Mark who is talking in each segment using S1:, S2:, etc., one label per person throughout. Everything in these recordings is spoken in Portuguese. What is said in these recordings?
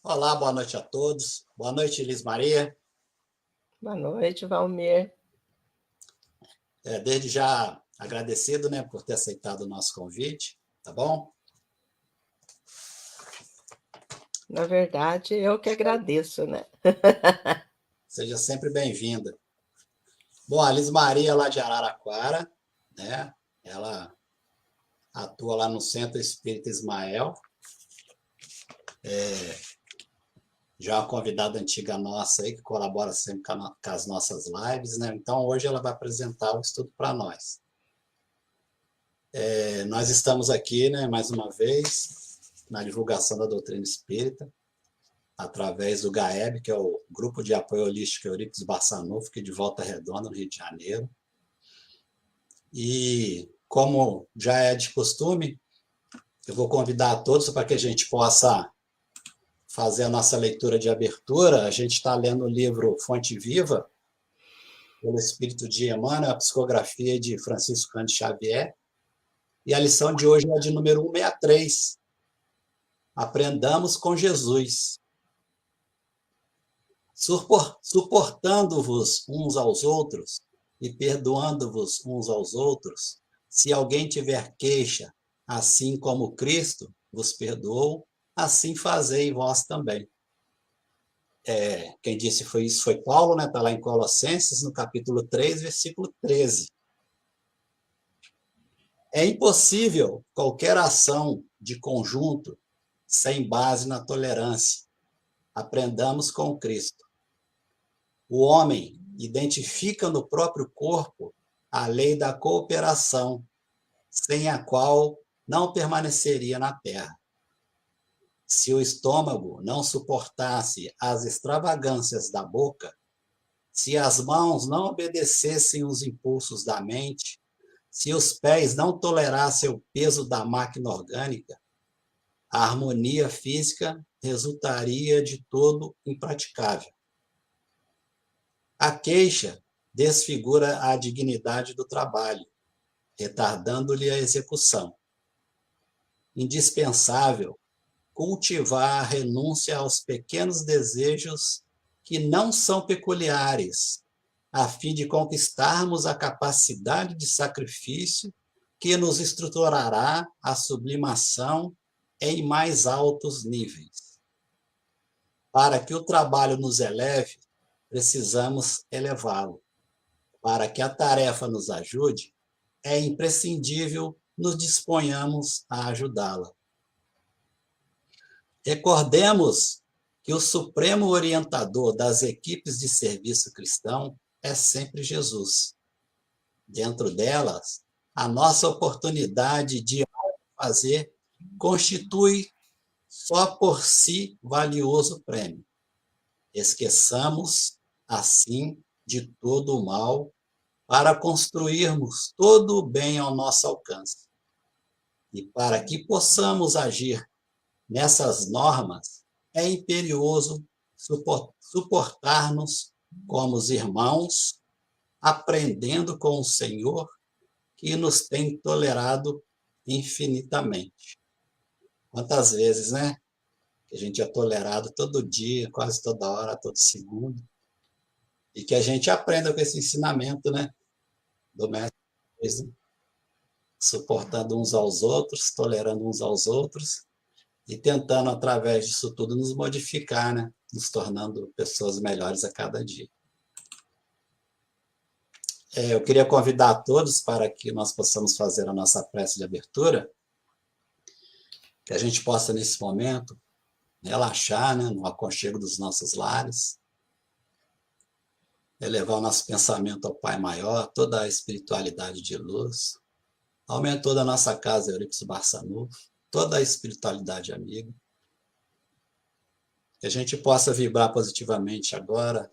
S1: Olá, boa noite a todos. Boa noite, Elis Maria.
S2: Boa noite, Valmir.
S1: Desde já agradecido, né, por ter aceitado o nosso convite, tá bom?
S2: Na verdade, eu que agradeço, né?
S1: Seja sempre bem-vinda. Bom, a Elis Maria lá de Araraquara, né? Ela atua lá no Centro Espírita Ismael, já é uma convidada antiga nossa aí, que colabora sempre com as nossas lives, né? Então, hoje ela vai apresentar o estudo para nós. Nós estamos aqui, né, mais uma vez, na divulgação da doutrina espírita, através do GAEB, que é o Grupo de Apoio Holístico Eurípides Barçanufo, que é de Volta Redonda, no Rio de Janeiro. E, como já é de costume, eu vou convidar a todos para que a gente possa fazer a nossa leitura de abertura. A gente está lendo o livro Fonte Viva, pelo Espírito de Emmanuel, a psicografia de Francisco Cândido Xavier. E a lição de hoje é de número 163. Aprendamos com Jesus. Suportando-vos uns aos outros e perdoando-vos uns aos outros, se alguém tiver queixa, assim como Cristo vos perdoou, assim fazei vós também. Quem disse isso foi Paulo, né? Está lá em Colossenses, no capítulo 3, versículo 13. É impossível qualquer ação de conjunto sem base na tolerância. Aprendamos com Cristo. O homem identifica no próprio corpo a lei da cooperação, sem a qual não permaneceria na terra. Se o estômago não suportasse as extravagâncias da boca, se as mãos não obedecessem os impulsos da mente, se os pés não tolerassem o peso da máquina orgânica, a harmonia física resultaria de todo impraticável. A queixa desfigura a dignidade do trabalho, retardando-lhe a execução. Indispensável cultivar a renúncia aos pequenos desejos que não são peculiares, a fim de conquistarmos a capacidade de sacrifício que nos estruturará a sublimação em mais altos níveis. Para que o trabalho nos eleve, precisamos elevá-lo. Para que a tarefa nos ajude, é imprescindível nos disponhamos a ajudá-la. Recordemos que o supremo orientador das equipes de serviço cristão é sempre Jesus. Dentro delas, a nossa oportunidade de fazer constitui só por si valioso prêmio. Esqueçamos, assim, de todo o mal para construirmos todo o bem ao nosso alcance. E para que possamos agir nessas normas, é imperioso suportar-nos como os irmãos, aprendendo com o Senhor, que nos tem tolerado infinitamente. Quantas vezes, né? Que a gente é tolerado todo dia, quase toda hora, todo segundo. E que a gente aprenda com esse ensinamento, né? Do mestre, suportando uns aos outros, tolerando uns aos outros e tentando, através disso tudo, nos modificar, né? Nos tornando pessoas melhores a cada dia. Eu queria convidar a todos para que nós possamos fazer a nossa prece de abertura, que a gente possa, nesse momento, relaxar, né? No aconchego dos nossos lares, elevar o nosso pensamento ao Pai Maior, toda a espiritualidade de luz, aumentou da nossa casa Eurípides Barçanufo, toda a espiritualidade amiga, que a gente possa vibrar positivamente agora,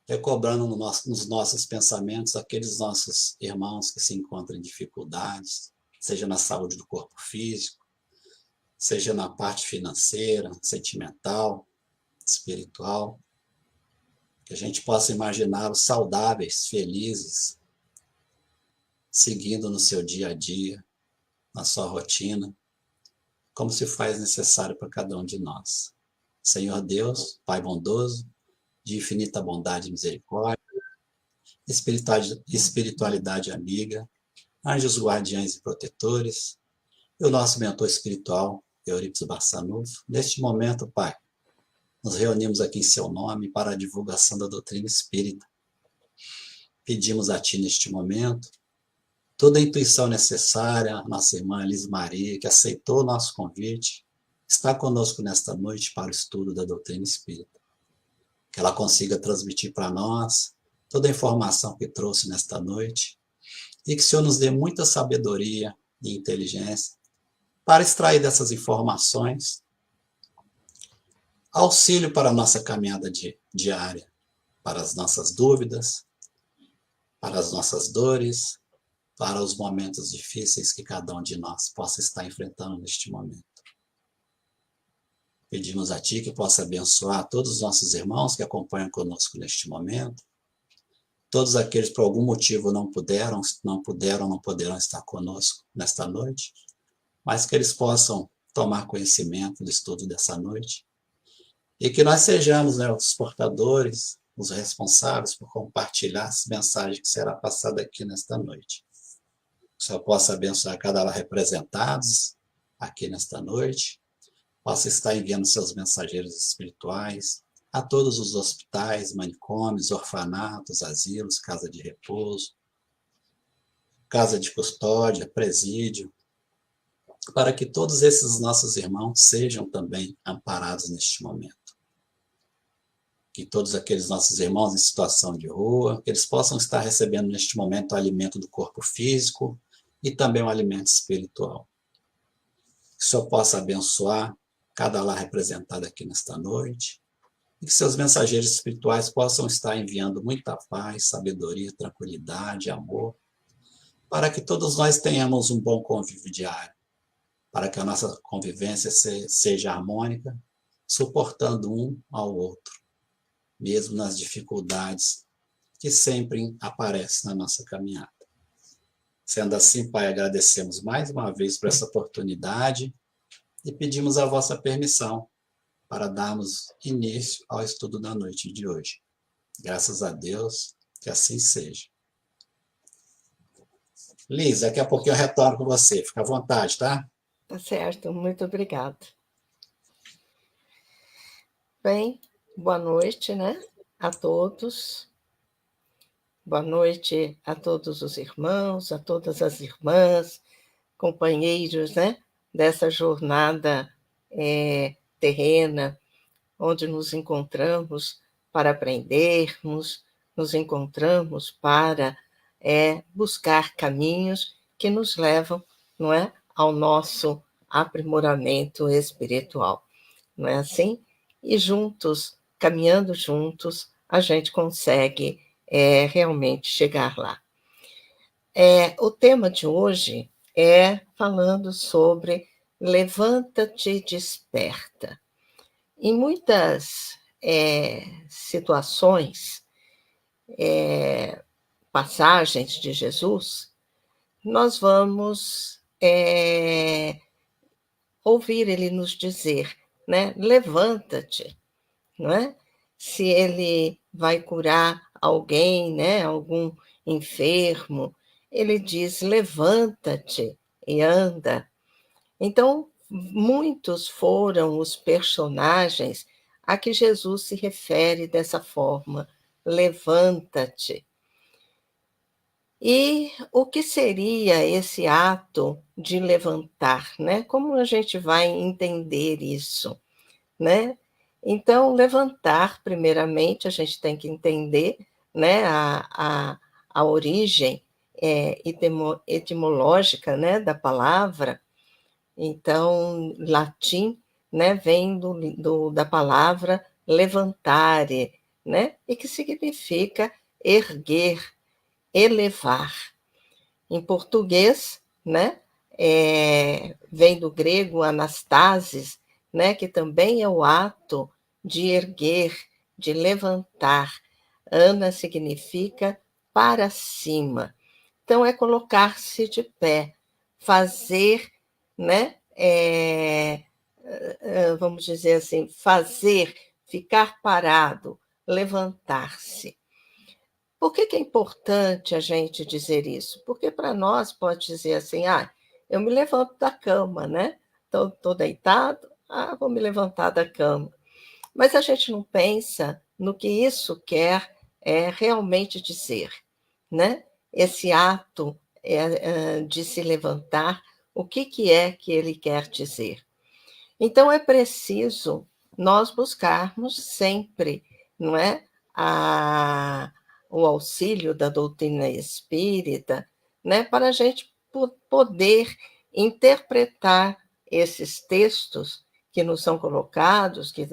S1: recobrando nos nossos pensamentos aqueles nossos irmãos que se encontram em dificuldades, seja na saúde do corpo físico, seja na parte financeira, sentimental, espiritual, que a gente possa imaginá-los saudáveis, felizes, seguindo no seu dia a dia, na sua rotina, como se faz necessário para cada um de nós. Senhor Deus, Pai bondoso, de infinita bondade e misericórdia, espiritualidade amiga, anjos guardiães e protetores, e o nosso mentor espiritual, Euripides Barçanufo. Neste momento, Pai, nos reunimos aqui em seu nome para a divulgação da doutrina espírita. Pedimos a Ti neste momento toda a intuição necessária, a nossa irmã Liz Maria, que aceitou o nosso convite, está conosco nesta noite para o estudo da doutrina espírita. Que ela consiga transmitir para nós toda a informação que trouxe nesta noite e que o Senhor nos dê muita sabedoria e inteligência para extrair dessas informações auxílio para a nossa caminhada diária, para as nossas dúvidas, para as nossas dores, para os momentos difíceis que cada um de nós possa estar enfrentando neste momento. Pedimos a Ti que possa abençoar todos os nossos irmãos que acompanham conosco neste momento, todos aqueles que por algum motivo não poderão estar conosco nesta noite, mas que eles possam tomar conhecimento do estudo dessa noite e que nós sejamos, os portadores, os responsáveis por compartilhar essa mensagem que será passada aqui nesta noite. Que o Senhor possa abençoar cada um representados aqui nesta noite, possa estar enviando seus mensageiros espirituais a todos os hospitais, manicômios, orfanatos, asilos, casa de repouso, casa de custódia, presídio, para que todos esses nossos irmãos sejam também amparados neste momento. Que todos aqueles nossos irmãos em situação de rua, que eles possam estar recebendo neste momento o alimento do corpo físico e também o alimento espiritual. Que o Senhor possa abençoar cada lar representado aqui nesta noite, e que seus mensageiros espirituais possam estar enviando muita paz, sabedoria, tranquilidade, amor, para que todos nós tenhamos um bom convívio diário, para que a nossa convivência seja harmônica, suportando um ao outro, mesmo nas dificuldades que sempre aparecem na nossa caminhada. Sendo assim, Pai, agradecemos mais uma vez por essa oportunidade e pedimos a vossa permissão para darmos início ao estudo da noite de hoje. Graças a Deus, que assim seja. Liz, daqui a pouquinho eu retorno com você. Fica à vontade, tá?
S2: Tá certo, muito obrigada. Bem, boa noite, a todos. Boa noite a todos os irmãos, a todas as irmãs, companheiros, dessa jornada terrena, onde nos encontramos para aprendermos, nos encontramos para buscar caminhos que nos levam, não é, ao nosso aprimoramento espiritual. Não é assim? E juntos, caminhando juntos, a gente consegue realmente chegar lá. O tema de hoje é falando sobre levanta-te e desperta. Em muitas situações, passagens de Jesus, nós vamos ouvir ele nos dizer, levanta-te, não é? Se ele vai curar alguém, algum enfermo, ele diz, levanta-te e anda. Então, muitos foram os personagens a que Jesus se refere dessa forma, levanta-te. E o que seria esse ato de levantar, Como a gente vai entender isso, Então, levantar, primeiramente, a gente tem que entender, a origem etimológica, da palavra. Então, latim, vem da palavra levantare, e que significa erguer, elevar. Em português, vem do grego anastasis, que também é o ato de erguer, de levantar. Ana significa para cima. Então, é colocar-se de pé, fazer, vamos dizer assim, fazer, ficar parado, levantar-se. Por que é importante a gente dizer isso? Porque para nós pode dizer assim, eu me levanto da cama, né? Estou deitado, vou me levantar da cama. Mas a gente não pensa no que isso quer realmente dizer, né? Esse ato de se levantar, o que é que ele quer dizer? Então, é preciso nós buscarmos sempre, não é? O auxílio da doutrina espírita, né? Para a gente poder interpretar esses textos que nos são colocados, que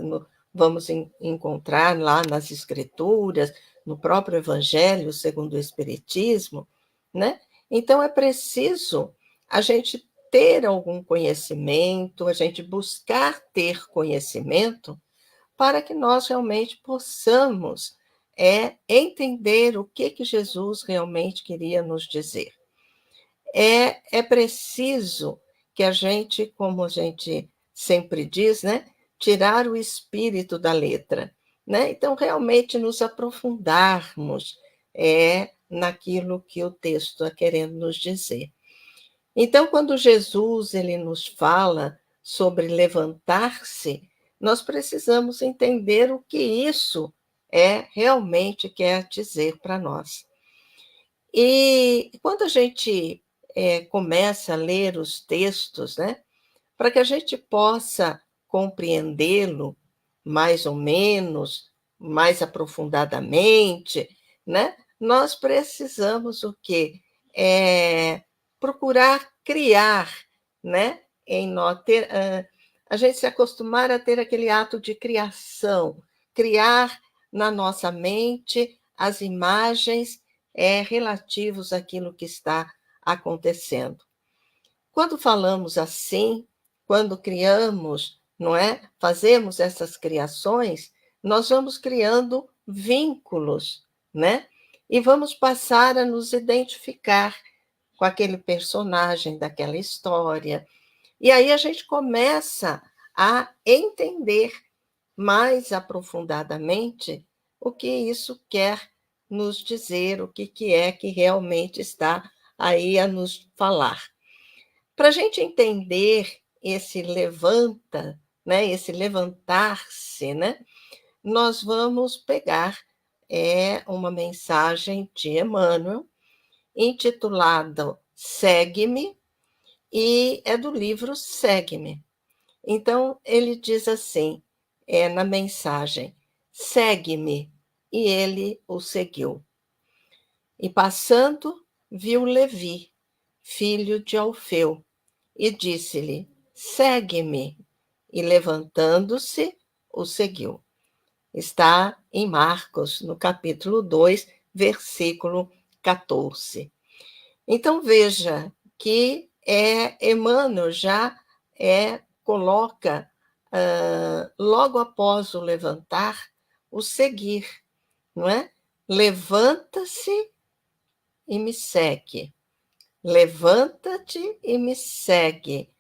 S2: vamos encontrar lá nas Escrituras, no próprio Evangelho segundo o Espiritismo, né? Então, é preciso a gente ter algum conhecimento, a gente buscar ter conhecimento, para que nós realmente possamos entender o que Jesus realmente queria nos dizer. É preciso que a gente, como a gente sempre diz, né, tirar o espírito da letra, né? Então, realmente nos aprofundarmos naquilo que o texto está querendo nos dizer. Então, quando Jesus ele nos fala sobre levantar-se, nós precisamos entender o que isso realmente quer dizer para nós. E quando a gente começa a ler os textos, né, para que a gente possa compreendê-lo mais ou menos, mais aprofundadamente, né, nós precisamos o quê? Procurar criar, né, em nós, a gente se acostumar a ter aquele ato de criação, criar na nossa mente as imagens relativos àquilo que está acontecendo. Quando falamos assim, quando criamos, não é? Fazemos essas criações, nós vamos criando vínculos, né? E vamos passar a nos identificar com aquele personagem daquela história. E aí a gente começa a entender mais aprofundadamente o que isso quer nos dizer, o que é que realmente está aí a nos falar. Para a gente entender esse levanta, né, esse levantar-se, né, nós vamos pegar uma mensagem de Emmanuel, intitulada Segue-me, e é do livro Segue-me. Então, ele diz assim, na mensagem, segue-me, e ele o seguiu. E passando, viu Levi, filho de Alfeu, e disse-lhe, segue-me, e levantando-se, o seguiu. Está em Marcos, no capítulo 2, versículo 14. Então, veja que Emmanuel já coloca, logo após o levantar, o seguir, não é? Levanta-se e me segue. Levanta-te e me segue.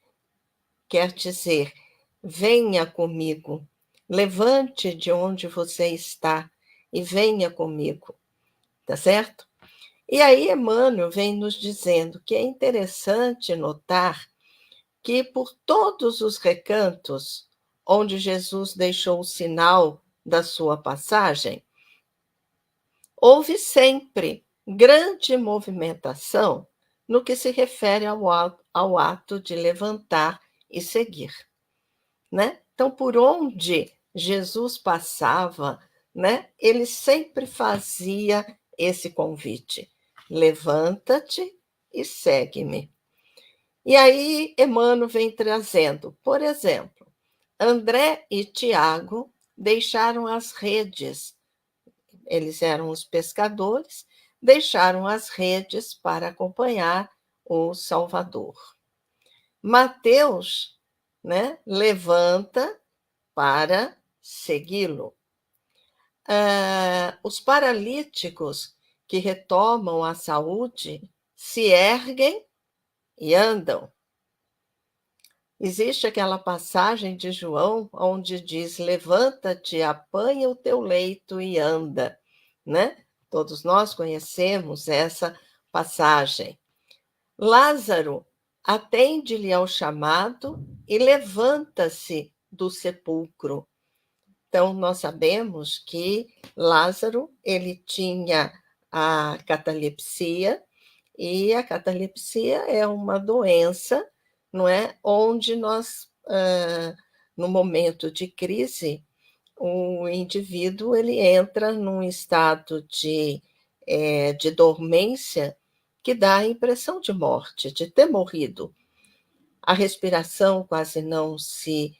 S2: Quer dizer, venha comigo. Levante de onde você está e venha comigo. Tá certo? E aí Emmanuel vem nos dizendo que é interessante notar que por todos os recantos onde Jesus deixou o sinal da sua passagem, houve sempre grande movimentação no que se refere ao ato de levantar e seguir, né? Então, por onde Jesus passava, né, ele sempre fazia esse convite: levanta-te e segue-me. E aí, Emmanuel vem trazendo, por exemplo, André e Tiago deixaram as redes, eles eram os pescadores, deixaram as redes para acompanhar o Salvador. Mateus, né, levanta para segui-lo. Os paralíticos que retomam a saúde se erguem e andam. Existe aquela passagem de João onde diz: levanta-te, apanha o teu leito e anda, né? Todos nós conhecemos essa passagem. Lázaro atende-lhe ao chamado e levanta-se do sepulcro. Então, nós sabemos que Lázaro, ele tinha a catalepsia, e a catalepsia é uma doença, não é? Onde nós, no momento de crise, o indivíduo ele entra num estado de dormência que dá a impressão de morte, de ter morrido. A respiração quase não se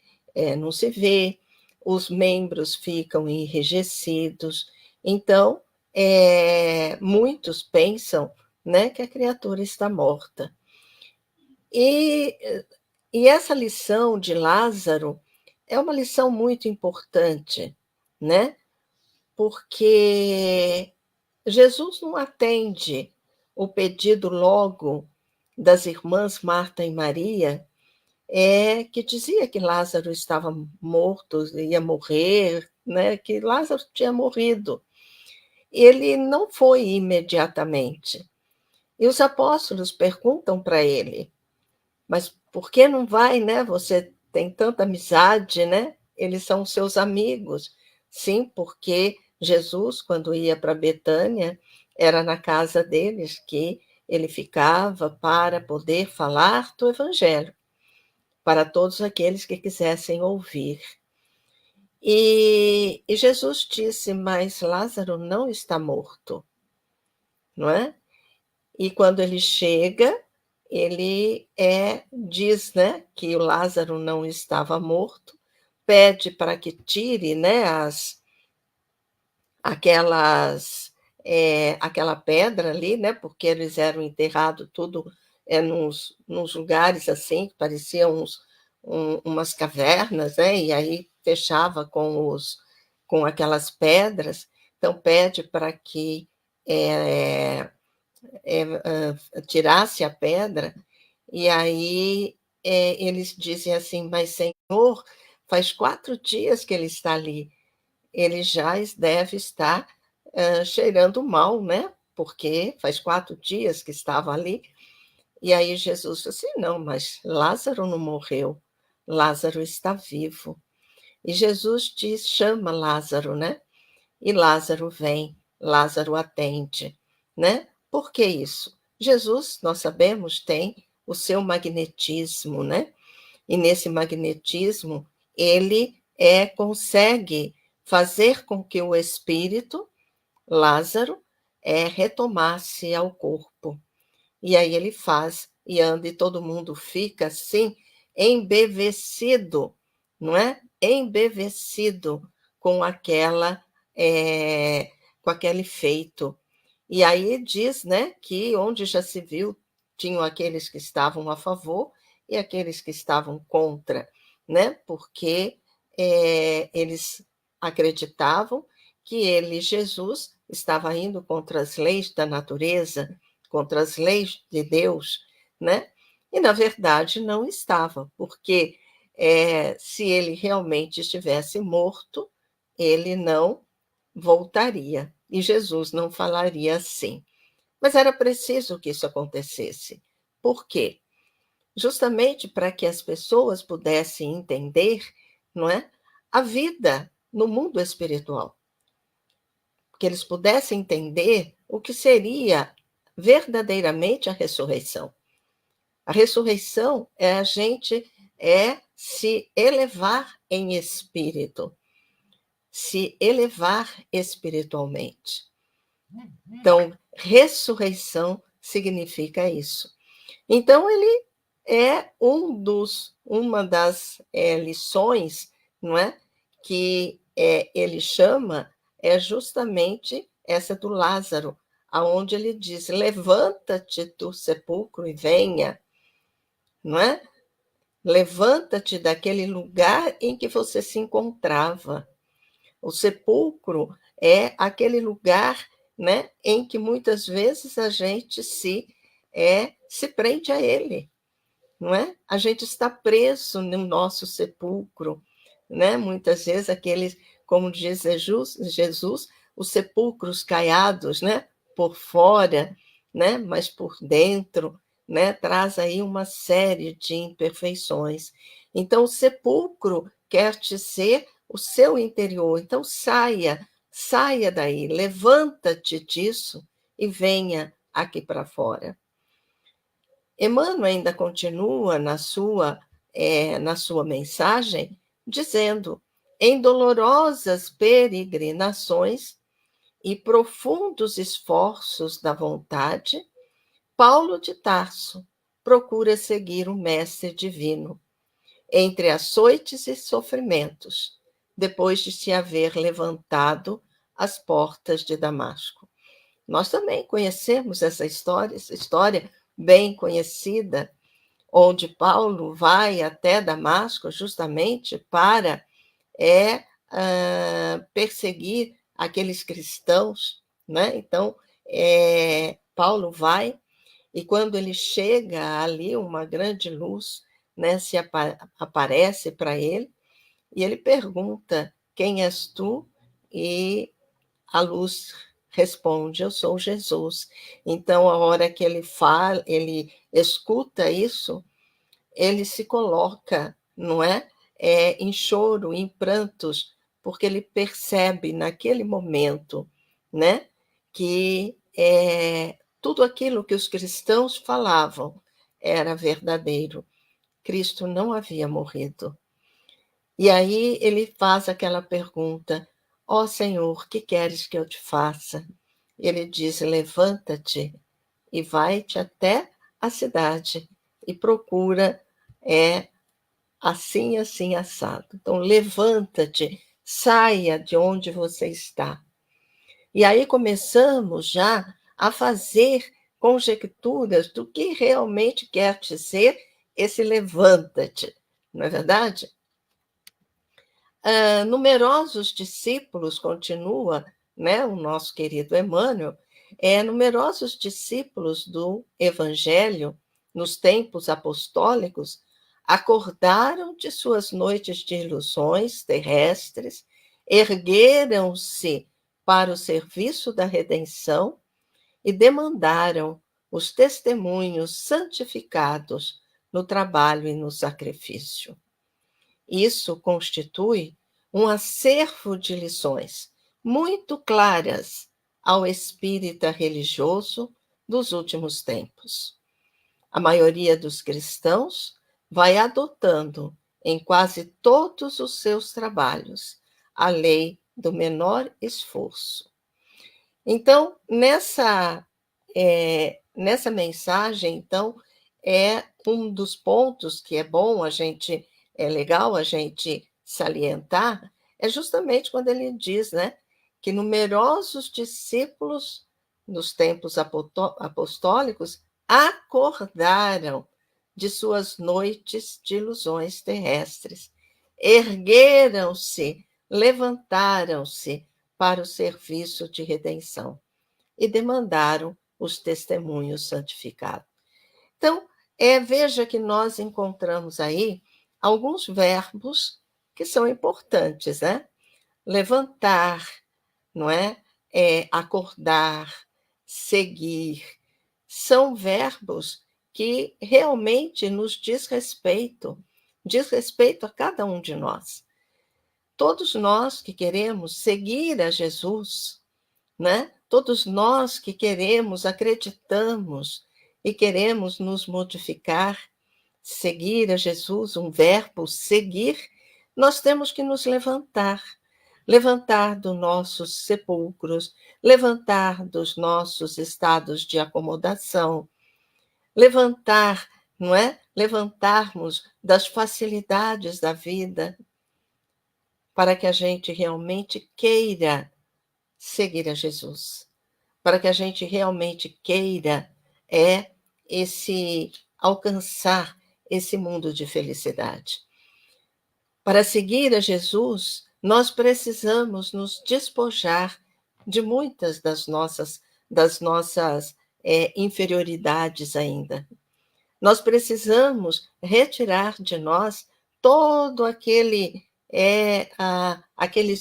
S2: vê, os membros ficam enrijecidos. Então, muitos pensam, né, que a criatura está morta. E essa lição de Lázaro é uma lição muito importante, né? Porque Jesus não atende o pedido logo das irmãs Marta e Maria, que dizia que Lázaro estava morto, ia morrer, né? Que Lázaro tinha morrido. Ele não foi imediatamente. E os apóstolos perguntam para ele: mas por que não vai, né? Você tem tanta amizade, né? Eles são seus amigos. Sim, porque Jesus, quando ia para Betânia, era na casa deles que ele ficava para poder falar do evangelho para todos aqueles que quisessem ouvir. E Jesus disse: mas Lázaro não está morto, não é? E quando ele chega, ele diz, né, que o Lázaro não estava morto, pede para que tire, né, aquela pedra ali, né, porque eles eram enterrados tudo nos lugares assim, que pareciam umas cavernas, né, e aí fechava com aquelas pedras. Então pede para que tirasse a pedra, e aí eles dizem assim: mas Senhor, faz 4 dias que ele está ali, ele já deve estar cheirando mal, né? Porque faz 4 dias que estava ali. E aí Jesus disse assim: não, mas Lázaro não morreu, Lázaro está vivo. E Jesus chama Lázaro, né? E Lázaro vem, Lázaro atende, né? Por que isso? Jesus, nós sabemos, tem o seu magnetismo, né? E nesse magnetismo, ele consegue fazer com que o espírito, Lázaro, retomasse ao corpo. E aí ele faz, e anda, e todo mundo fica assim, embevecido, não é? Embevecido com com aquele feito. E aí diz, né, que onde já se viu, tinham aqueles que estavam a favor e aqueles que estavam contra, né? Porque eles acreditavam que ele, Jesus, estava indo contra as leis da natureza, contra as leis de Deus, né? E, na verdade, não estava, porque se ele realmente estivesse morto, ele não voltaria, e Jesus não falaria assim. Mas era preciso que isso acontecesse. Por quê? Justamente para que as pessoas pudessem entender, não é, a vida no mundo espiritual, que eles pudessem entender o que seria verdadeiramente a ressurreição. A ressurreição é a gente se elevar em espírito, se elevar espiritualmente. Então, ressurreição significa isso. Então, ele é uma das lições, não é, que ele chama, é justamente essa do Lázaro, aonde ele diz: levanta-te do sepulcro e venha, não é? Levanta-te daquele lugar em que você se encontrava. O sepulcro é aquele lugar, né, em que muitas vezes a gente se prende a ele, não é? A gente está preso no nosso sepulcro, né? Muitas vezes aqueles, como diz Jesus, os sepulcros caiados, né? Por fora, né? Mas por dentro, né? Traz aí uma série de imperfeições. Então, o sepulcro quer dizer o seu interior. Então, saia daí, levanta-te disso e venha aqui para fora. Emmanuel ainda continua na sua mensagem, dizendo: em dolorosas peregrinações e profundos esforços da vontade, Paulo de Tarso procura seguir o Mestre Divino, entre açoites e sofrimentos, depois de se haver levantado às portas de Damasco. Nós também conhecemos essa história bem conhecida, onde Paulo vai até Damasco justamente para perseguir aqueles cristãos, né? Então, Paulo vai, e quando ele chega ali, uma grande luz, né, aparece para ele, e ele pergunta: quem és tu? E a luz responde: eu sou Jesus. Então, a hora que ele fala, ele escuta isso, ele se coloca, não é? Em choro, em prantos, porque ele percebe naquele momento, né, que tudo aquilo que os cristãos falavam era verdadeiro. Cristo não havia morrido. E aí ele faz aquela pergunta: ó Senhor, que queres que eu te faça? Ele diz: levanta-te e vai-te até a cidade e procura assim, assim, assado. Então, levanta-te, saia de onde você está. E aí começamos já a fazer conjecturas do que realmente quer dizer esse levanta-te, não é verdade? Numerosos discípulos, continua, né, o nosso querido Emmanuel, numerosos discípulos do Evangelho, nos tempos apostólicos, acordaram de suas noites de ilusões terrestres, ergueram-se para o serviço da redenção e demandaram os testemunhos santificados no trabalho e no sacrifício. Isso constitui um acervo de lições muito claras ao espírita religioso dos últimos tempos. A maioria dos cristãos vai adotando em quase todos os seus trabalhos a lei do menor esforço. Então, nessa mensagem, então, um dos pontos que é legal a gente salientar, é justamente quando ele diz, né, que numerosos discípulos nos tempos apostólicos acordaram de suas noites de ilusões terrestres, ergueram-se, levantaram-se para o serviço de redenção e demandaram os testemunhos santificados. Então, veja que nós encontramos aí alguns verbos que são importantes, né? Levantar, não é? Acordar, seguir, são verbos que realmente nos diz respeito a cada um de nós. Todos nós que queremos seguir a Jesus, né? Todos nós que queremos, acreditamos e queremos nos modificar, seguir a Jesus, um verbo seguir, nós temos que nos levantar dos nossos sepulcros, levantar dos nossos estados de acomodação, levantar, não é? Levantarmos das facilidades da vida, para que a gente realmente queira seguir a Jesus, para que a gente realmente queira alcançar esse mundo de felicidade. Para seguir a Jesus, nós precisamos nos despojar de muitas das nossas inferioridades ainda. Nós precisamos retirar de nós todo aqueles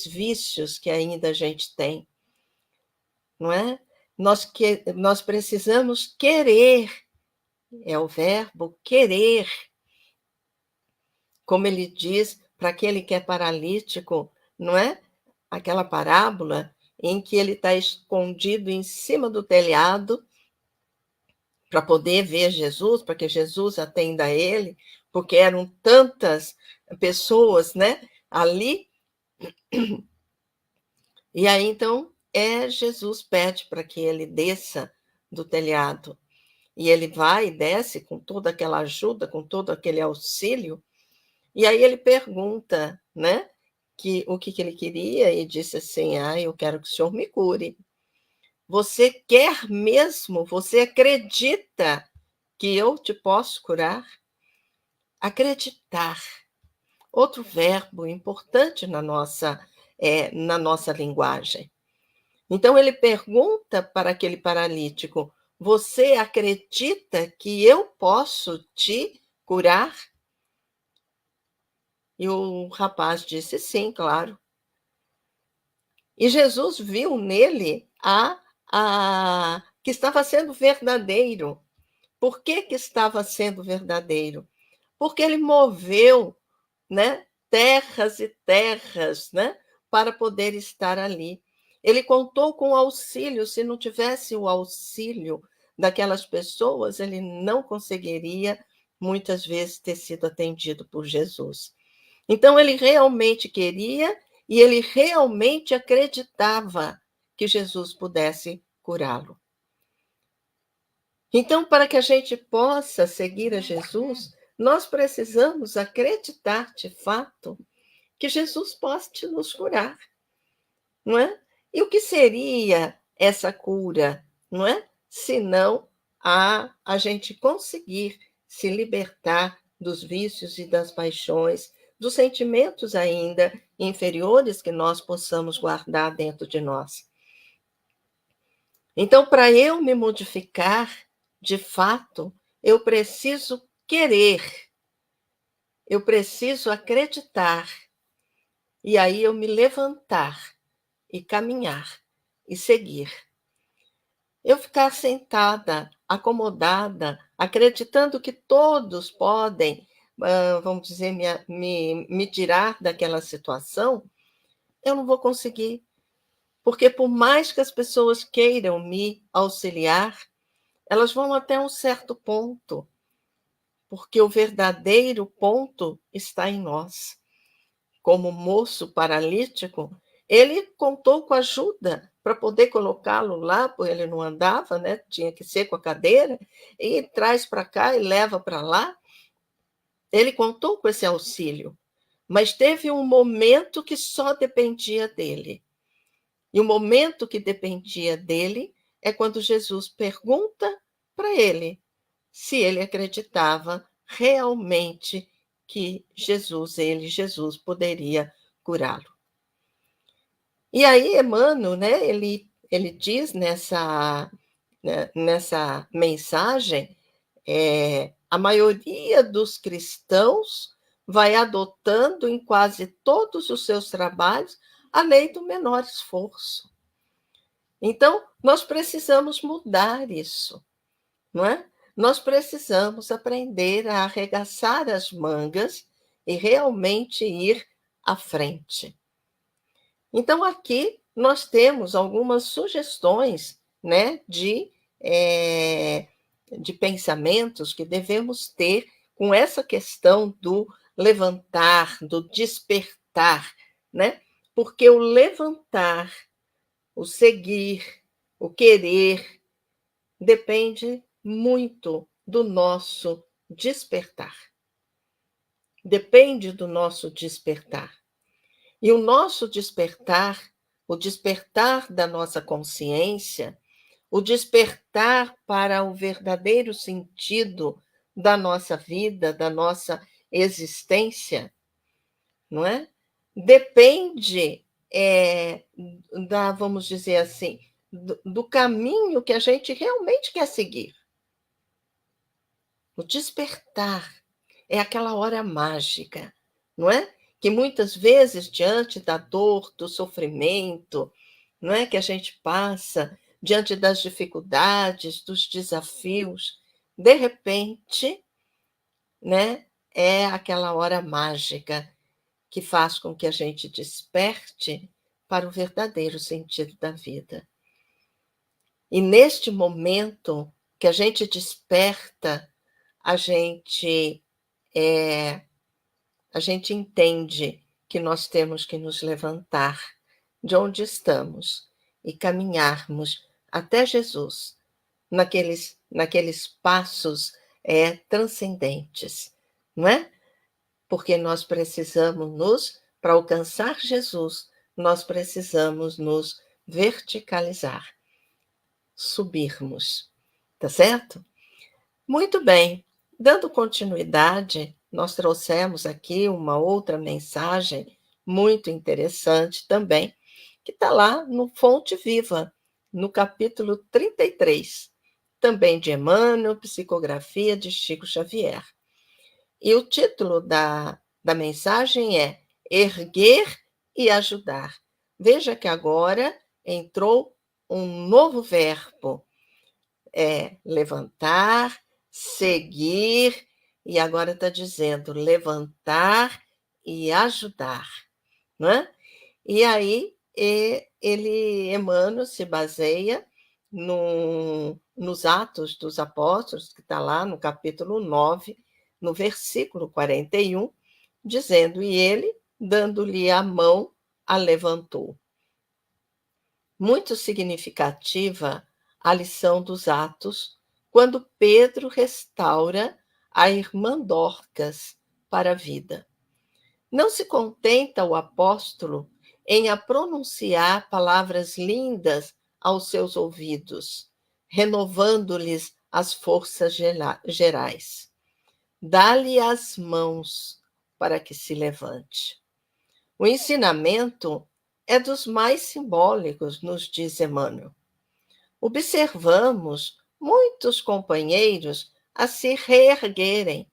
S2: vícios que ainda a gente tem, não é? Nós precisamos querer, é o verbo querer, como ele diz para aquele que é paralítico, não é? Aquela parábola em que ele está escondido em cima do telhado para poder ver Jesus, para que Jesus atenda a ele, porque eram tantas pessoas, né, ali. E aí, então, Jesus pede para que ele desça do telhado. E ele vai e desce com toda aquela ajuda, com todo aquele auxílio. E aí ele pergunta, né, o que ele queria, e disse assim: eu quero que o senhor me cure. Você quer mesmo? Você acredita que eu te posso curar? Acreditar. Outro verbo importante na nossa linguagem. Então, ele pergunta para aquele paralítico: você acredita que eu posso te curar? E o rapaz disse: sim, claro. E Jesus viu nele que estava sendo verdadeiro. Por que estava sendo verdadeiro? Porque ele moveu, né, terras e terras, né, para poder estar ali. Ele contou com o auxílio. Se não tivesse o auxílio daquelas pessoas, ele não conseguiria, muitas vezes, ter sido atendido por Jesus. Então, ele realmente queria e ele realmente acreditava que Jesus pudesse curá-lo. Então, para que a gente possa seguir a Jesus, nós precisamos acreditar de fato que Jesus pode nos curar, não é? E o que seria essa cura, não é? Se não a gente conseguir se libertar dos vícios e das paixões, dos sentimentos ainda inferiores que nós possamos guardar dentro de nós. Então, para eu me modificar, de fato, eu preciso querer, eu preciso acreditar, e aí eu me levantar e caminhar e seguir. Eu ficar sentada, acomodada, acreditando que todos podem, vamos dizer, me tirar daquela situação, eu não vou conseguir. Porque por mais que as pessoas queiram me auxiliar, elas vão até um certo ponto, porque o verdadeiro ponto está em nós. Como o moço paralítico, ele contou com ajuda para poder colocá-lo lá, porque ele não andava, né? Tinha que ser com a cadeira, e traz para cá e leva para lá. Ele contou com esse auxílio, mas teve um momento que só dependia dele. E o momento que dependia dele é quando Jesus pergunta para ele se ele acreditava realmente que Jesus poderia curá-lo. E aí, Emmanuel, né, ele diz nessa mensagem, a maioria dos cristãos vai adotando em quase todos os seus trabalhos a lei do menor esforço. Então, nós precisamos mudar isso, não é? Nós precisamos aprender a arregaçar as mangas e realmente ir à frente. Então, aqui nós temos algumas sugestões, né, de pensamentos que devemos ter com essa questão do levantar, do despertar, né? Porque o levantar, o seguir, o querer, depende muito do nosso despertar. Depende do nosso despertar. E o nosso despertar, o despertar da nossa consciência, o despertar para o verdadeiro sentido da nossa vida, da nossa existência, não é? Depende vamos dizer assim, do caminho que a gente realmente quer seguir. O despertar é aquela hora mágica, não é? Que muitas vezes, diante da dor, do sofrimento, não é? Que a gente passa, diante das dificuldades, dos desafios, de repente, né? É aquela hora mágica que faz com que a gente desperte para o verdadeiro sentido da vida. E neste momento que a gente desperta, a gente a gente entende que nós temos que nos levantar de onde estamos e caminharmos até Jesus, naqueles passos transcendentes, não é? Porque nós precisamos para alcançar Jesus, nós precisamos nos verticalizar, subirmos, tá certo? Muito bem, dando continuidade, nós trouxemos aqui uma outra mensagem muito interessante também, que está lá no Fonte Viva, no capítulo 33, também de Emmanuel, Psicografia de Chico Xavier. E o título da mensagem é Erguer e Ajudar. Veja que agora entrou um novo verbo, levantar, seguir, e agora está dizendo levantar e ajudar, não é? E aí Emmanuel se baseia nos Atos dos Apóstolos, que está lá no capítulo 9, no versículo 41, dizendo, e ele, dando-lhe a mão, a levantou. Muito significativa a lição dos Atos, quando Pedro restaura a irmã Dorcas para a vida. Não se contenta o apóstolo em a pronunciar palavras lindas aos seus ouvidos, renovando-lhes as forças gerais. Dá-lhe as mãos para que se levante. O ensinamento é dos mais simbólicos, nos diz Emmanuel. Observamos muitos companheiros a se reerguerem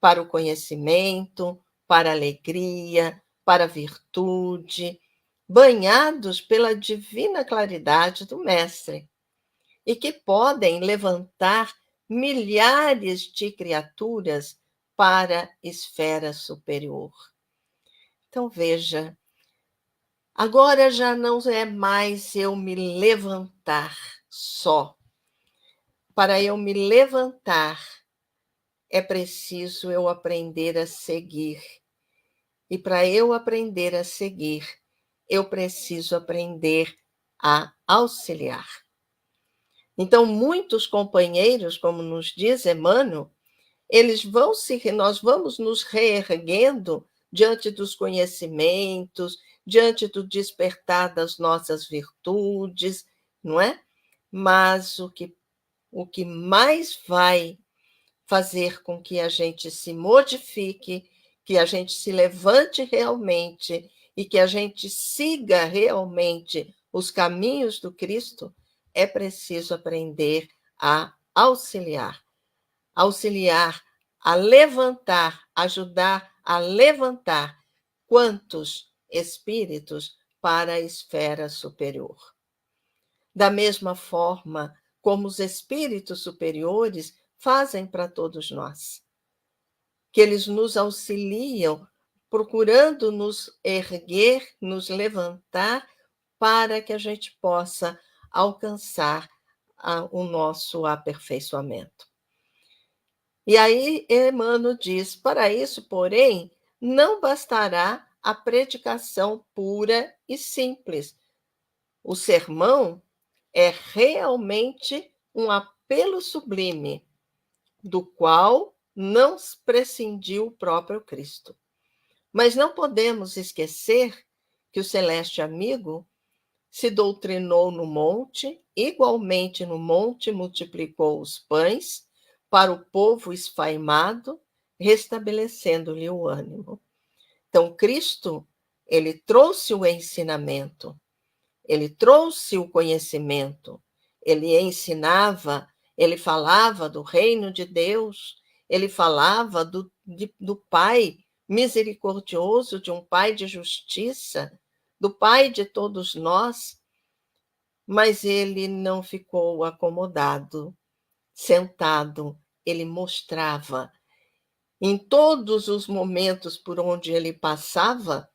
S2: para o conhecimento, para a alegria, para a virtude, banhados pela divina claridade do Mestre, e que podem levantar milhares de criaturas para a esfera superior. Então, veja, agora já não é mais eu me levantar só. Para eu me levantar, é preciso eu aprender a seguir. E para eu aprender a seguir, eu preciso aprender a auxiliar. Então, muitos companheiros, como nos diz Emmanuel, nós vamos nos reerguendo diante dos conhecimentos, diante do despertar das nossas virtudes, não é? Mas o que mais vai fazer com que a gente se modifique, que a gente se levante realmente e que a gente siga realmente os caminhos do Cristo, é preciso aprender a auxiliar. Auxiliar a levantar, ajudar a levantar quantos espíritos para a esfera superior. Da mesma forma como os espíritos superiores fazem para todos nós, que eles nos auxiliam, procurando nos erguer, nos levantar, para que a gente possa alcançar o nosso aperfeiçoamento. E aí Emmanuel diz, para isso, porém, não bastará a predicação pura e simples. O sermão é realmente um apelo sublime, do qual não prescindiu o próprio Cristo. Mas não podemos esquecer que o celeste amigo se doutrinou no monte, igualmente no monte multiplicou os pães para o povo esfaimado, restabelecendo-lhe o ânimo. Então, Cristo, ele trouxe o ensinamento, ele trouxe o conhecimento, ele ensinava, ele falava do reino de Deus, ele falava do Pai misericordioso, de um Pai de justiça, do Pai de todos nós, mas ele não ficou acomodado, sentado, ele mostrava. Em todos os momentos por onde ele passava,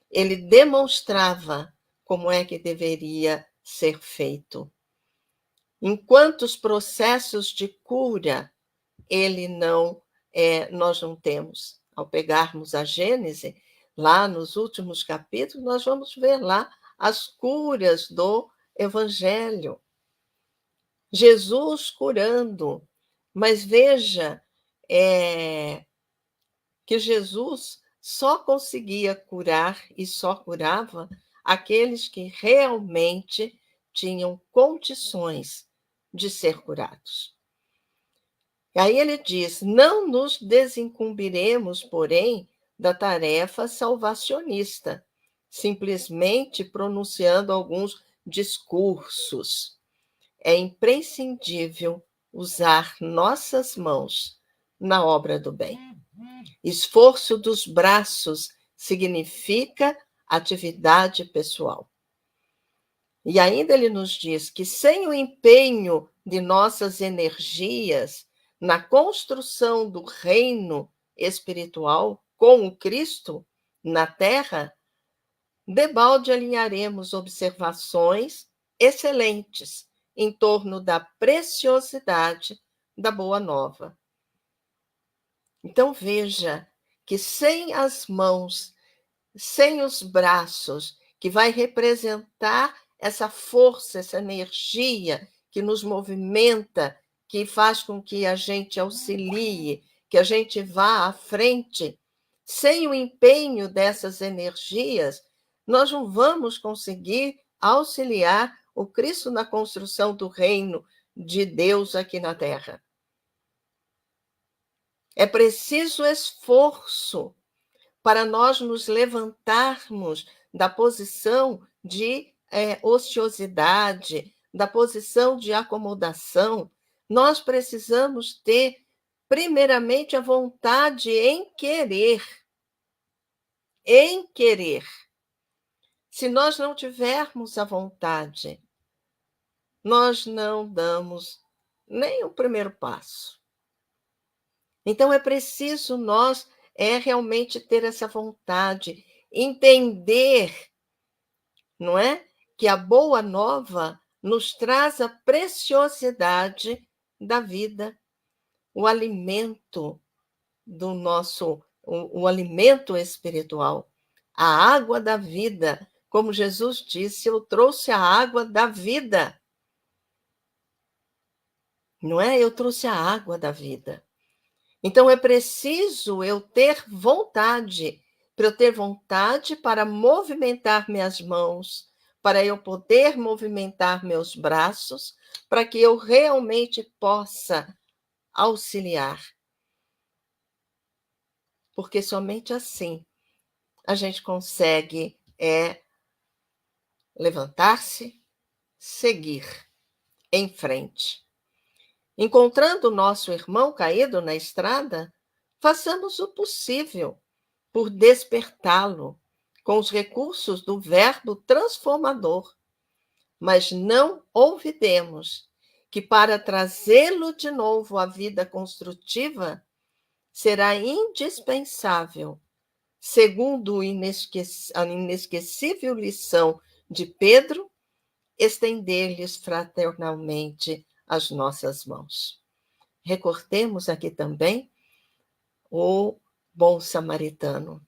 S2: ele demonstrava como é que deveria ser feito. Em quantos processos de cura nós não temos. Ao pegarmos a Gênese, lá nos últimos capítulos, nós vamos ver lá as curas do Evangelho. Jesus curando. Mas veja que Jesus só conseguia curar e só curava aqueles que realmente tinham condições de ser curados. E aí ele diz: não nos desincumbiremos, porém, da tarefa salvacionista, simplesmente pronunciando alguns discursos. É imprescindível usar nossas mãos na obra do bem. Esforço dos braços significa atividade pessoal. E ainda ele nos diz que sem o empenho de nossas energias na construção do reino espiritual com o Cristo na Terra, debalde alinharemos observações excelentes em torno da preciosidade da Boa Nova. Então veja que sem as mãos, sem os braços, que vai representar essa força, essa energia que nos movimenta, que faz com que a gente auxilie, que a gente vá à frente, sem o empenho dessas energias, nós não vamos conseguir auxiliar o Cristo na construção do reino de Deus aqui na Terra. É preciso esforço para nós nos levantarmos da posição de ociosidade, da posição de acomodação. Nós precisamos ter, primeiramente, a vontade em querer. Em querer. Se nós não tivermos a vontade, nós não damos nem o primeiro passo. Então, é preciso nós realmente ter essa vontade, entender, não é? Que a Boa Nova nos traz a preciosidade da vida, o alimento do nosso, o alimento espiritual, a água da vida. Como Jesus disse, eu trouxe a água da vida. Não é? Eu trouxe a água da vida. Então, é preciso eu ter vontade, para eu ter vontade para movimentar minhas mãos, para eu poder movimentar meus braços, para que eu realmente possa auxiliar. Porque somente assim a gente consegue levantar-se, seguir em frente. Encontrando o nosso irmão caído na estrada, façamos o possível por despertá-lo com os recursos do verbo transformador, mas não olvidemos que para trazê-lo de novo à vida construtiva será indispensável, segundo a inesquecível lição de Pedro, estender-lhes fraternalmente as nossas mãos. Recordemos aqui também o bom samaritano,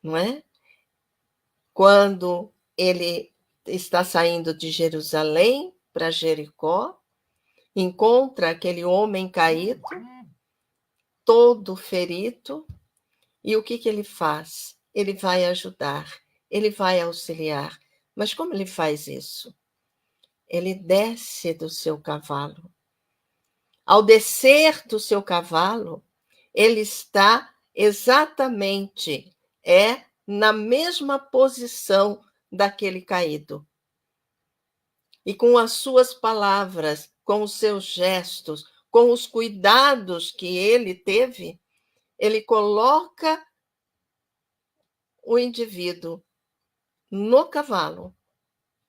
S2: não é? Quando ele está saindo de Jerusalém para Jericó, encontra aquele homem caído, todo ferido, e o que ele faz? Ele vai ajudar, ele vai auxiliar. Mas como ele faz isso? Ele desce do seu cavalo. Ao descer do seu cavalo, ele está exatamente na mesma posição daquele caído. E com as suas palavras, com os seus gestos, com os cuidados que ele teve, ele coloca o indivíduo no cavalo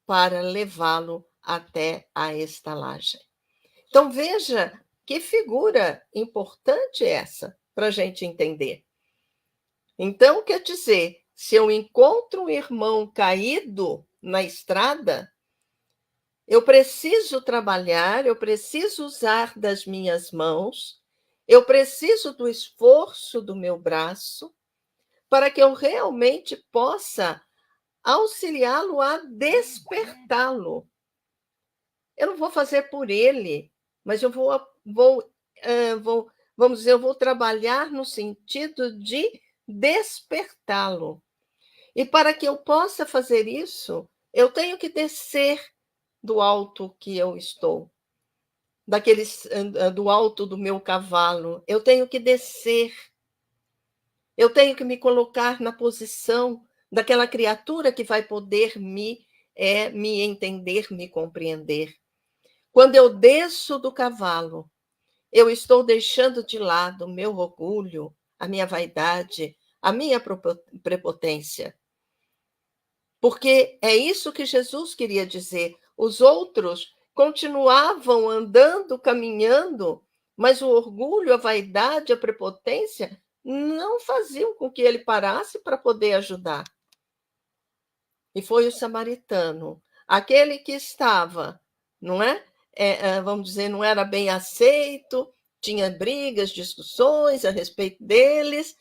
S2: para levá-lo até a estalagem. Então, veja que figura importante essa para a gente entender. Então, quer dizer, se eu encontro um irmão caído na estrada, eu preciso trabalhar, eu preciso usar das minhas mãos, eu preciso do esforço do meu braço, para que eu realmente possa auxiliá-lo a despertá-lo. Eu não vou fazer por ele, mas eu vamos dizer, eu vou trabalhar no sentido de despertá-lo. E para que eu possa fazer isso, eu tenho que descer do alto que eu estou, do alto do meu cavalo. Eu tenho que descer. Eu tenho que me colocar na posição daquela criatura que vai poder me entender, me compreender. Quando eu desço do cavalo, eu estou deixando de lado o meu orgulho, a minha vaidade, a minha prepotência. Porque é isso que Jesus queria dizer. Os outros continuavam andando, caminhando, mas o orgulho, a vaidade, a prepotência não faziam com que ele parasse para poder ajudar. E foi o samaritano, aquele que estava, não é? Vamos dizer, não era bem aceito, tinha brigas, discussões a respeito deles,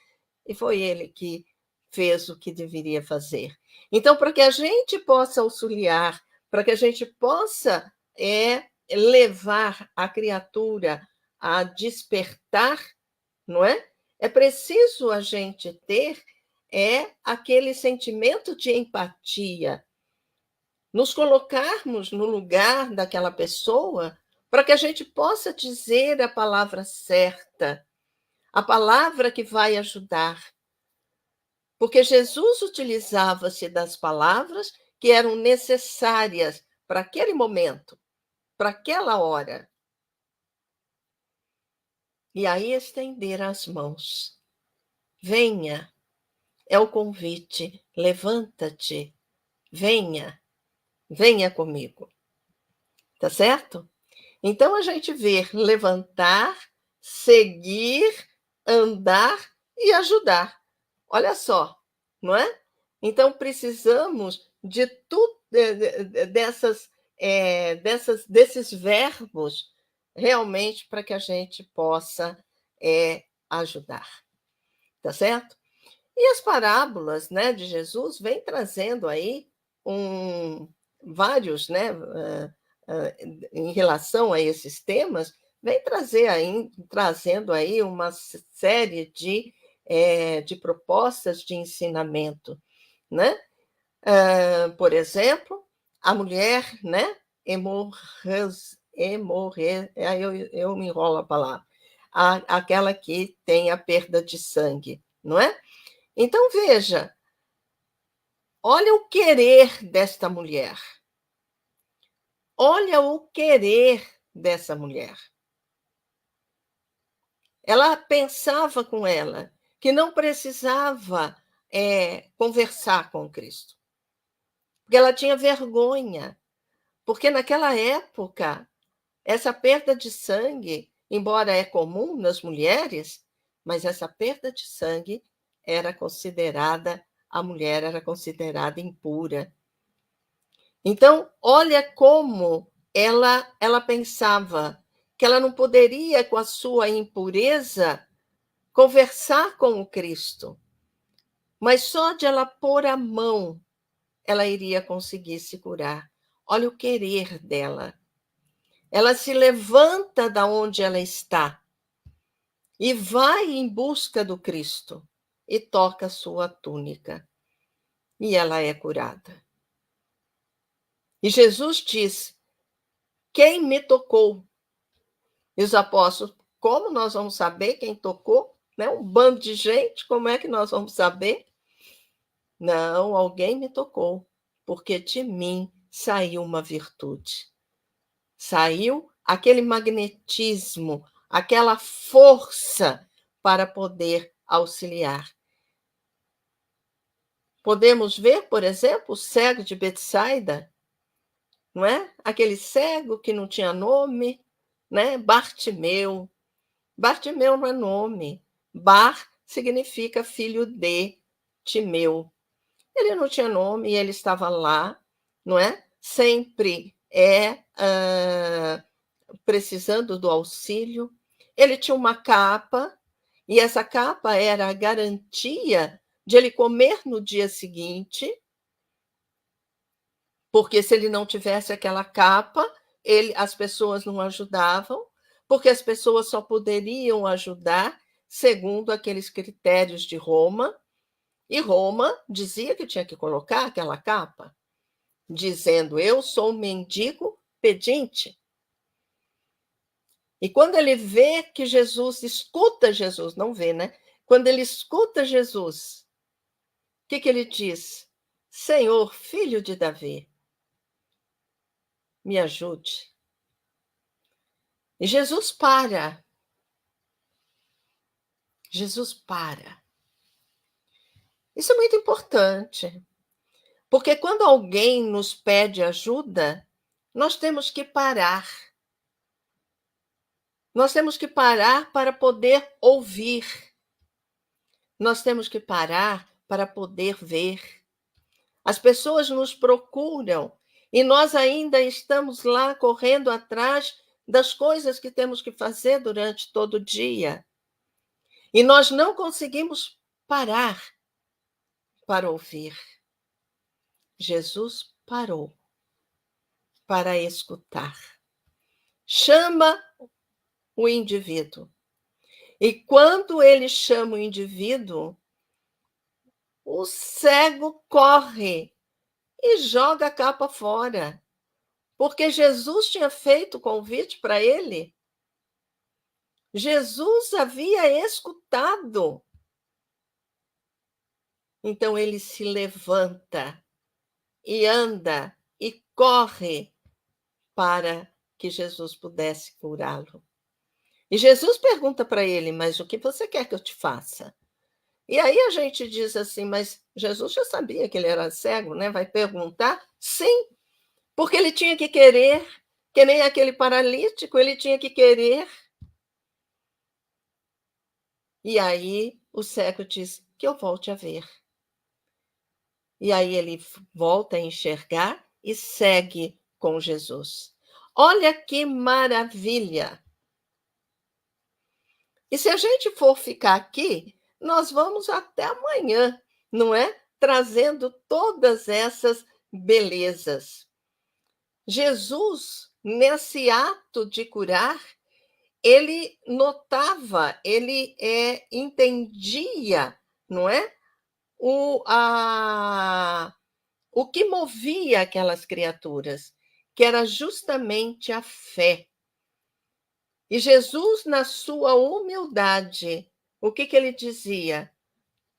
S2: e foi ele que fez o que deveria fazer. Então, para que a gente possa auxiliar, para que a gente possa levar a criatura a despertar, não é? É preciso a gente ter aquele sentimento de empatia, nos colocarmos no lugar daquela pessoa para que a gente possa dizer a palavra certa, a palavra que vai ajudar. Porque Jesus utilizava-se das palavras que eram necessárias para aquele momento, para aquela hora. E aí estender as mãos. Venha, é o convite, levanta-te, venha, venha comigo. Tá certo? Então a gente vê levantar, seguir, andar e ajudar. Olha só, não é? Então precisamos de tudo desses verbos realmente para que a gente possa ajudar. Tá certo? E as parábolas, né, de Jesus vêm trazendo aí vários, né, em relação a esses temas, vem trazendo aí uma série de propostas de ensinamento, né? Por exemplo, a mulher, né, eu me enrolo a palavra, aquela que tem a perda de sangue, não é? Então, veja, olha o querer desta mulher. Olha o querer dessa mulher. Ela pensava com ela que não precisava conversar com Cristo, porque ela tinha vergonha, porque naquela época, essa perda de sangue, embora é comum nas mulheres, mas essa perda de sangue a mulher era considerada impura. Então, olha como ela pensava que ela não poderia, com a sua impureza, conversar com o Cristo, mas só de ela pôr a mão, ela iria conseguir se curar. Olha o querer dela. Ela se levanta da onde ela está e vai em busca do Cristo e toca a sua túnica. E ela é curada. E Jesus diz: quem me tocou? E os apóstolos: como nós vamos saber quem tocou? Né? Um bando de gente, como é que nós vamos saber? Não, alguém me tocou, porque de mim saiu uma virtude. Saiu aquele magnetismo, aquela força para poder auxiliar. Podemos ver, por exemplo, o cego de Betsaida, não é? Aquele cego que não tinha nome, né? Bartimeu. Bartimeu não é nome. Bar significa filho de Timeu. Ele não tinha nome e ele estava lá, não é? Sempre precisando do auxílio. Ele tinha uma capa, e essa capa era a garantia de ele comer no dia seguinte, porque se ele não tivesse aquela capa, as pessoas não ajudavam, porque as pessoas só poderiam ajudar segundo aqueles critérios de Roma, e Roma dizia que tinha que colocar aquela capa, dizendo: eu sou um mendigo pedinte. E quando ele vê que Jesus, escuta Jesus, não vê, né? Quando ele escuta Jesus, o que ele diz? Senhor, filho de Davi, me ajude. E Jesus para. Jesus para. Isso é muito importante, porque quando alguém nos pede ajuda, nós temos que parar. Nós temos que parar para poder ouvir. Nós temos que parar para poder ver. As pessoas nos procuram e nós ainda estamos lá correndo atrás das coisas que temos que fazer durante todo o dia. E nós não conseguimos parar para ouvir. Jesus parou para escutar. Chama o indivíduo. E quando ele chama o indivíduo, o cego corre e joga a capa fora, porque Jesus tinha feito o convite para ele. Jesus havia escutado. Então ele se levanta e anda e corre para que Jesus pudesse curá-lo. E Jesus pergunta para ele: mas o que você quer que eu te faça? E aí a gente diz assim: mas Jesus já sabia que ele era cego, né? Vai perguntar? Sim, porque ele tinha que querer, que nem aquele paralítico, ele tinha que querer. E aí o cego diz: que eu volte a ver. E aí ele volta a enxergar e segue com Jesus. Olha que maravilha! E se a gente for ficar aqui, nós vamos até amanhã, não é? Trazendo todas essas belezas. Jesus, nesse ato de curar, ele notava, ele entendia, não é? O que movia aquelas criaturas, que era justamente a fé. E Jesus, na sua humildade, o que ele dizia?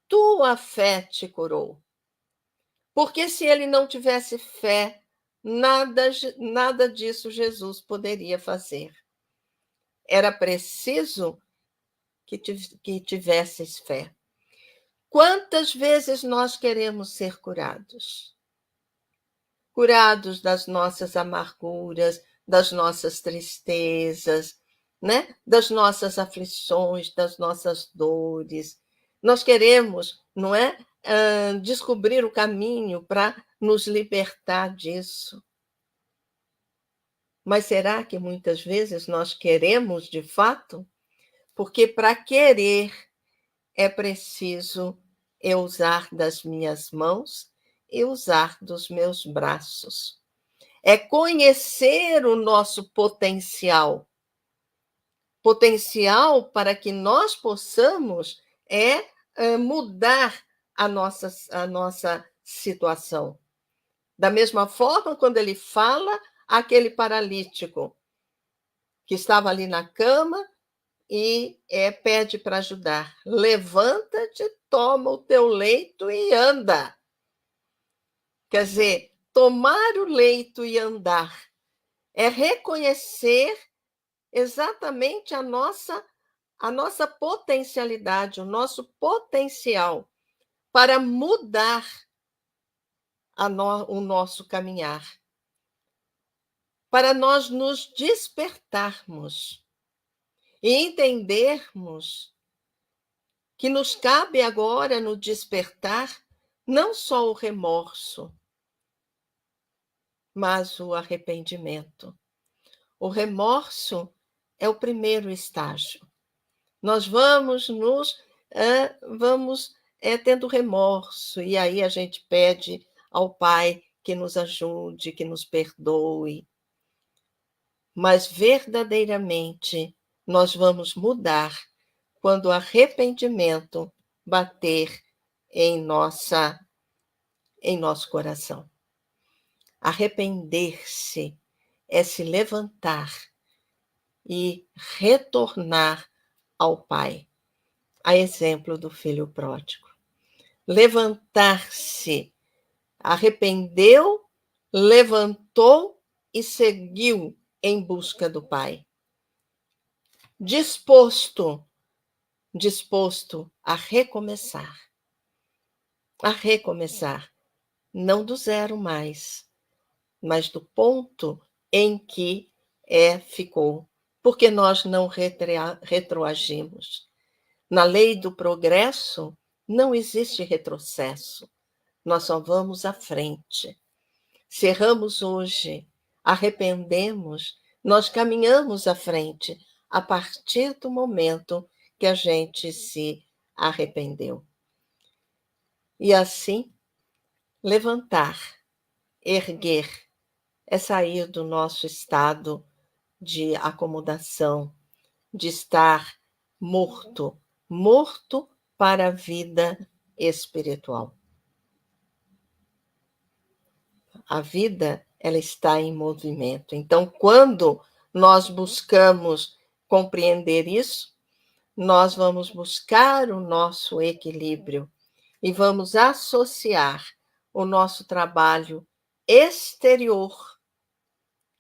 S2: Tua fé te curou. Porque se ele não tivesse fé, nada disso Jesus poderia fazer. Era preciso que tivesses fé. Quantas vezes nós queremos ser curados? Curados das nossas amarguras, das nossas tristezas, né? Das nossas aflições, das nossas dores. Nós queremos, não é? Descobrir o caminho para nos libertar disso. Mas será que muitas vezes nós queremos de fato? Porque para querer é preciso eu usar das minhas mãos e usar dos meus braços. É conhecer o nosso potencial. Potencial para que nós possamos mudar a nossa situação. Da mesma forma, quando ele fala aquele paralítico que estava ali na cama e pede para ajudar. Levanta-te, toma o teu leito e anda. Quer dizer, tomar o leito e andar é reconhecer exatamente a nossa potencialidade, o nosso potencial para mudar o nosso caminhar, para nós nos despertarmos e entendermos que nos cabe agora no despertar não só o remorso, mas o arrependimento. O remorso é o primeiro estágio. Nós vamos tendo remorso, e aí a gente pede ao Pai que nos ajude, que nos perdoe. Mas verdadeiramente nós vamos mudar quando o arrependimento bater em nosso coração. Arrepender-se é se levantar e retornar ao Pai, a exemplo do filho pródigo. Levantar-se, arrependeu, levantou e seguiu em busca do Pai. Disposto a recomeçar, não do zero mais, mas do ponto em que ficou, porque nós não retroagimos. Na lei do progresso não existe retrocesso, nós só vamos à frente. Se erramos hoje, arrependemos, nós caminhamos à frente a partir do momento que a gente se arrependeu. E assim, levantar, erguer, é sair do nosso estado de acomodação, de estar morto para a vida espiritual. A vida, ela está em movimento. Então, quando nós buscamos compreender isso, nós vamos buscar o nosso equilíbrio e vamos associar o nosso trabalho exterior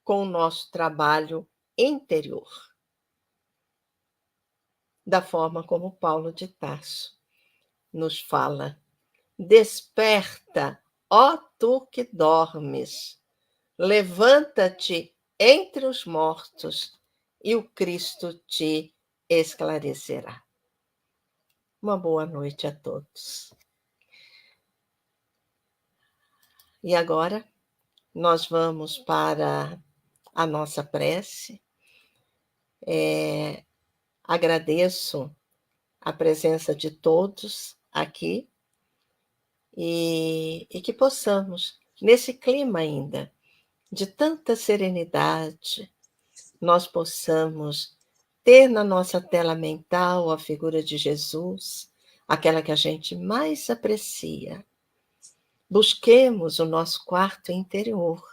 S2: com o nosso trabalho interior. Da forma como Paulo de Tarso nos fala: desperta, ó tu que dormes, levanta-te entre os mortos e o Cristo te esclarecerá. Uma boa noite a todos. E agora nós vamos para a nossa prece. Agradeço a presença de todos aqui e que possamos, nesse clima ainda de tanta serenidade, nós possamos ter na nossa tela mental a figura de Jesus, aquela que a gente mais aprecia. Busquemos o nosso quarto interior.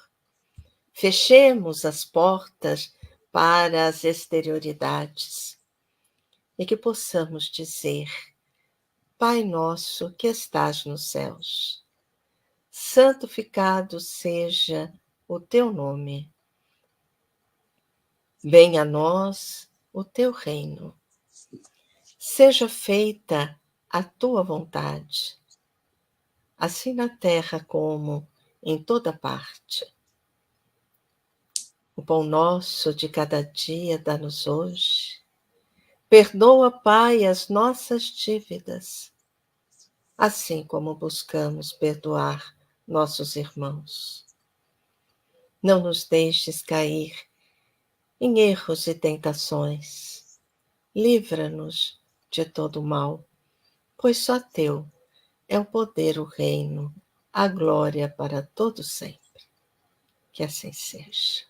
S2: Fechemos as portas para as exterioridades e que possamos dizer: Pai nosso que estás nos céus, santificado seja o teu nome. Venha a nós o teu reino. Seja feita a tua vontade, assim na terra como em toda parte. O pão nosso de cada dia dá-nos hoje. Perdoa, Pai, as nossas dívidas, assim como buscamos perdoar nossos irmãos. Não nos deixes cair em erros e tentações. Livra-nos de todo mal, pois só teu é o poder, o reino, a glória para todo sempre. Que assim seja.